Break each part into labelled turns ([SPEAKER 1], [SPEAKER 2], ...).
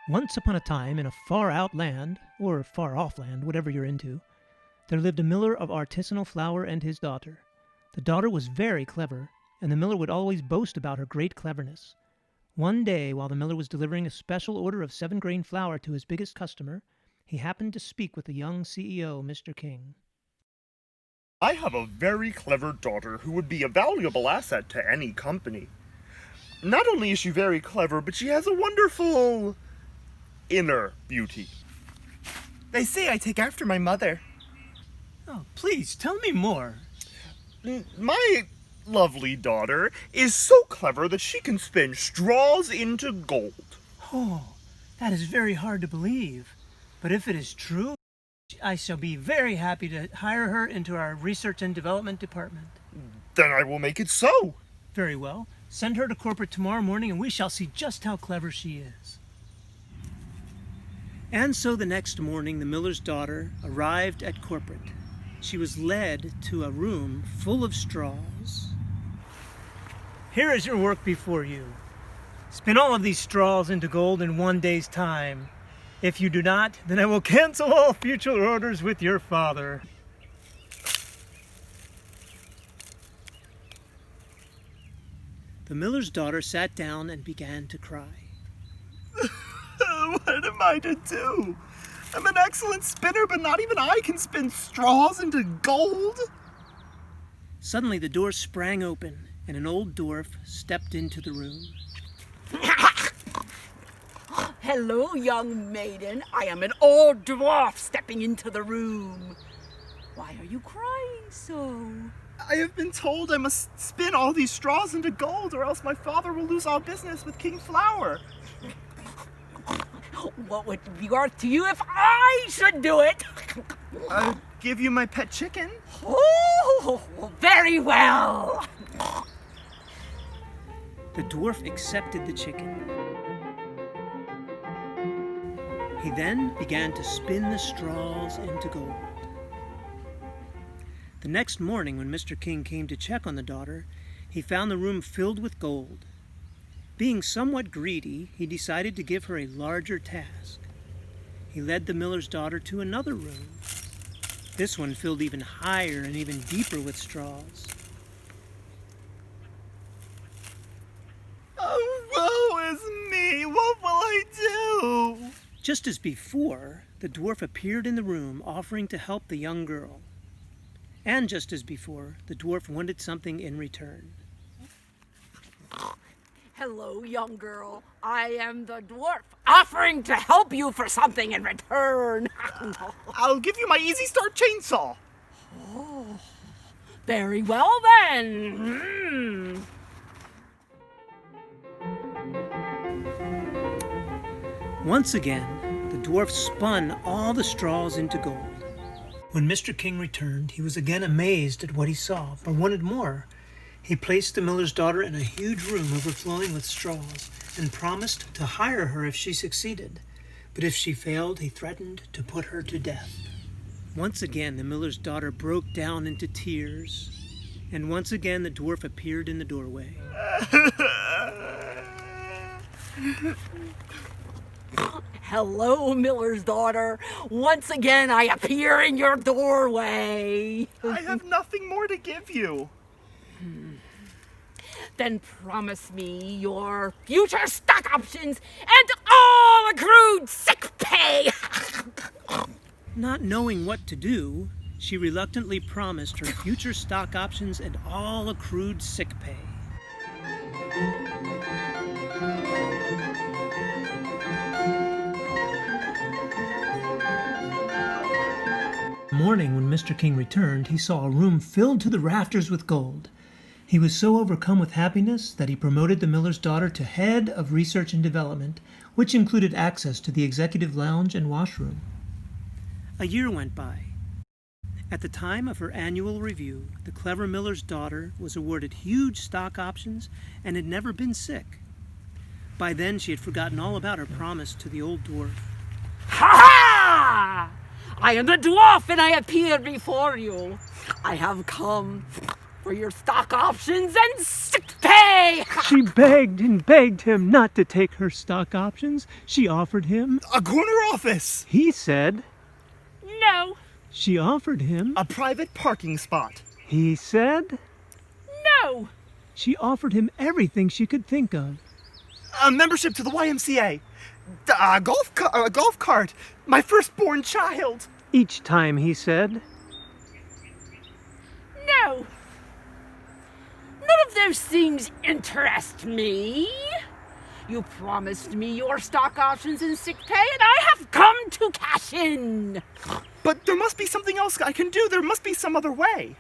[SPEAKER 1] Once upon a time, in a far-out land, or far-off land, whatever you're into, there lived a miller of artisanal flour and his daughter. The daughter was very clever, and the miller would always boast about her great cleverness. One day, while the miller was delivering a special order of 7-grain flour to his biggest customer, he happened to speak with the young CEO, Mr. King.
[SPEAKER 2] I have a very clever daughter who would be a valuable asset to any company. Not only is she very clever, but she has a wonderful inner beauty. They say I take after my mother.
[SPEAKER 1] Oh, please, tell me more.
[SPEAKER 2] My lovely daughter is so clever that she can spin straws into gold.
[SPEAKER 1] Oh, that is very hard to believe. But if it is true, I shall be very happy to hire her into our research and development department.
[SPEAKER 2] Then I will make it so.
[SPEAKER 1] Very well. Send her to corporate tomorrow morning and we shall see just how clever she is. And so the next morning, the miller's daughter arrived at corporate. She was led to a room full of straws. Here is your work before you. Spin all of these straws into gold in 1 day's time. If you do not, then I will cancel all future orders with your father. The miller's daughter sat down and began to cry.
[SPEAKER 2] What am I to do? I'm an excellent spinner, but not even I can spin straws into gold.
[SPEAKER 1] Suddenly the door sprang open and an old dwarf stepped into the room.
[SPEAKER 3] Hello, young maiden. I am an old dwarf stepping into the room. Why are you crying so?
[SPEAKER 2] I have been told I must spin all these straws into gold, or else my father will lose all business with King Flour.
[SPEAKER 3] What would it be worth to you if I should do it?
[SPEAKER 2] I'll give you my pet chicken.
[SPEAKER 3] Oh, very well.
[SPEAKER 1] The dwarf accepted the chicken. He then began to spin the straws into gold. The next morning, when Mr. King came to check on the daughter, he found the room filled with gold. Being somewhat greedy, he decided to give her a larger task. He led the miller's daughter to another room. This one filled even higher and even deeper with straws.
[SPEAKER 2] Oh, woe is me! What will I do?
[SPEAKER 1] Just as before, the dwarf appeared in the room offering to help the young girl. And just as before, the dwarf wanted something in return.
[SPEAKER 3] Hello, young girl. I am the dwarf, offering to help you for something in return.
[SPEAKER 2] I'll give you my Easy Start chainsaw.
[SPEAKER 3] Oh, very well then.
[SPEAKER 1] Once again, the dwarf spun all the straws into gold. When Mr. King returned, he was again amazed at what he saw, but wanted more. He placed the miller's daughter in a huge room overflowing with straws and promised to hire her if she succeeded. But if she failed, he threatened to put her to death. Once again, the miller's daughter broke down into tears, and once again the dwarf appeared in the doorway.
[SPEAKER 3] Hello, miller's daughter. Once again, I appear in your doorway.
[SPEAKER 2] I have nothing more to give you.
[SPEAKER 3] Then promise me your future stock options and all accrued sick pay.
[SPEAKER 1] Not knowing what to do, she reluctantly promised her future stock options and all accrued sick pay. Morning, when Mr. King returned, he saw a room filled to the rafters with gold. He was so overcome with happiness that he promoted the miller's daughter to head of research and development, which included access to the executive lounge and washroom. A year went by. At the time of her annual review, the clever miller's daughter was awarded huge stock options and had never been sick. By then, she had forgotten all about her promise to the old dwarf.
[SPEAKER 3] Ha-ha! I am the dwarf and I appear before you. I have come for your stock options and sick pay. pay!
[SPEAKER 1] She begged and begged him not to take her stock options. She offered him
[SPEAKER 2] A corner office!
[SPEAKER 1] He said
[SPEAKER 3] No,
[SPEAKER 1] she offered him
[SPEAKER 2] A private parking spot.
[SPEAKER 1] He said
[SPEAKER 3] no,
[SPEAKER 1] she offered him everything she could think of.
[SPEAKER 2] A membership to the YMCA. A golf cart. My firstborn child.
[SPEAKER 1] Each time he said,
[SPEAKER 3] no. None of those things interest me. You promised me your stock options and sick pay, and I have come to cash in.
[SPEAKER 2] But there must be something else I can do. There must be some other way.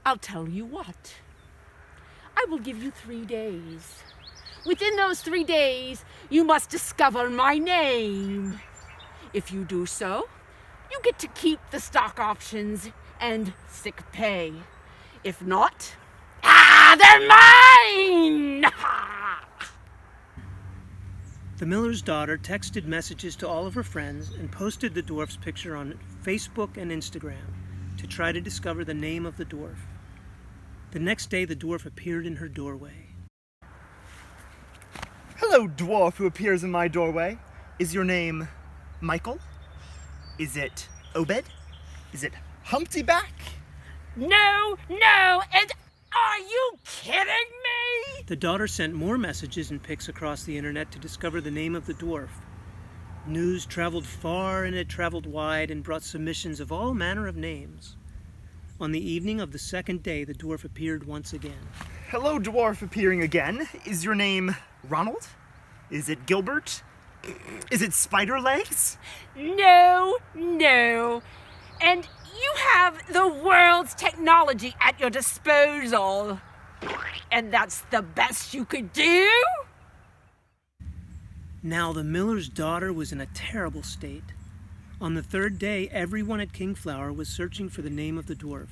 [SPEAKER 3] I'll tell you what. I will give you 3 days. Within those 3 days, you must discover my name. If you do so, you get to keep the stock options and sick pay. If not, they're mine!
[SPEAKER 1] The miller's daughter texted messages to all of her friends and posted the dwarf's picture on Facebook and Instagram to try to discover the name of the dwarf. The next day, the dwarf appeared in her doorway.
[SPEAKER 2] Hello, dwarf who appears in my doorway. Is your name Michael? Is it Obed? Is it Humpty Back?
[SPEAKER 3] No, and are you kidding me?
[SPEAKER 1] The daughter sent more messages and pics across the internet to discover the name of the dwarf. News traveled far and it traveled wide and brought submissions of all manner of names. On the evening of the second day, the dwarf appeared once again.
[SPEAKER 2] Hello, dwarf appearing again. Is your name Ronald? Is it Gilbert? Is it Spider Legs?
[SPEAKER 3] No. And you have the world's technology at your disposal. And that's the best you could do?
[SPEAKER 1] Now the miller's daughter was in a terrible state. On the third day, everyone at Kingflower was searching for the name of the dwarf.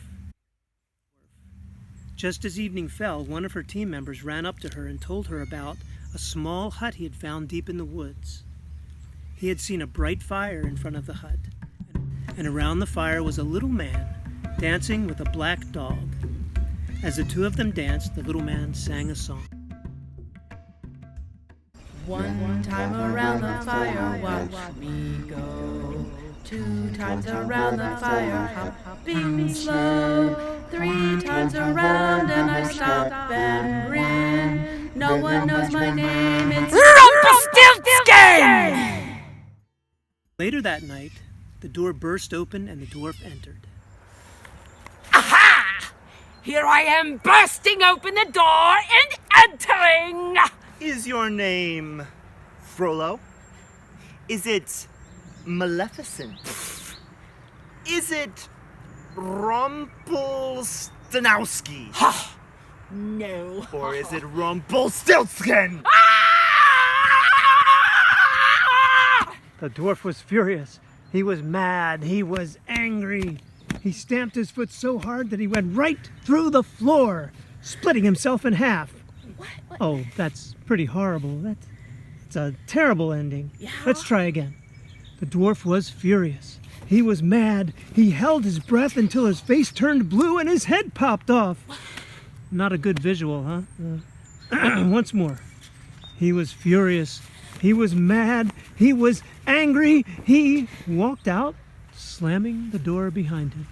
[SPEAKER 1] Just as evening fell, one of her team members ran up to her and told her about a small hut he had found deep in the woods. He had seen a bright fire in front of the hut, and around the fire was a little man dancing with a black dog. As the two of them danced, the little man sang a song.
[SPEAKER 4] One time around the fire, watch me go. 2 times around the fire, hopping slow. 3 times around and I stop and grin. No one knows my name, it's
[SPEAKER 3] Rumplestiltskin!
[SPEAKER 1] Later that night, the door burst open and the dwarf entered.
[SPEAKER 3] Aha! Here I am bursting open the door and entering!
[SPEAKER 2] Is your name Frollo? Is it Maleficent? Is it Rumplestiltskin?
[SPEAKER 3] No.
[SPEAKER 2] Or is it Rumplestiltskin?
[SPEAKER 1] The dwarf was furious. He was mad. He was angry. He stamped his foot so hard that he went right through the floor, splitting himself in half.
[SPEAKER 3] What?
[SPEAKER 1] Oh, that's pretty horrible. That's a terrible ending.
[SPEAKER 3] Yeah.
[SPEAKER 1] Let's try again. The dwarf was furious. He was mad. He held his breath until his face turned blue and his head popped off. Not a good visual, huh? Once more. He was furious. He was mad. He was angry. He walked out, slamming the door behind him.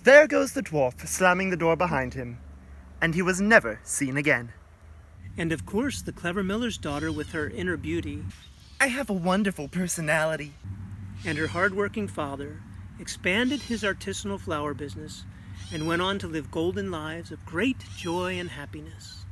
[SPEAKER 2] There goes the dwarf, slamming the door behind him. And he was never seen again.
[SPEAKER 1] And of course, the clever miller's daughter, with her inner beauty,
[SPEAKER 2] I have a wonderful personality.
[SPEAKER 1] and her hard-working father, expanded his artisanal flower business and went on to live golden lives of great joy and happiness.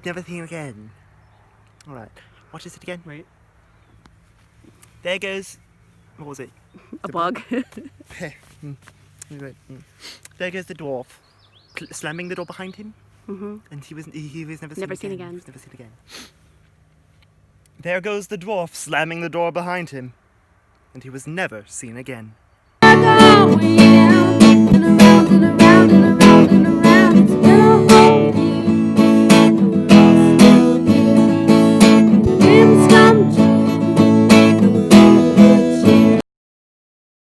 [SPEAKER 2] was never seen again. Alright, what is it again?
[SPEAKER 1] Wait.
[SPEAKER 2] There goes... What was it?
[SPEAKER 3] A bug.
[SPEAKER 2] There goes the dwarf, slamming the door behind him.
[SPEAKER 3] Mm-hmm.
[SPEAKER 2] And he was never
[SPEAKER 3] Never
[SPEAKER 2] seen
[SPEAKER 3] seen
[SPEAKER 2] again.
[SPEAKER 3] again.
[SPEAKER 2] He was never seen again. There goes the dwarf, slamming the door behind him. And he was never seen again.
[SPEAKER 4] Going down and around and around.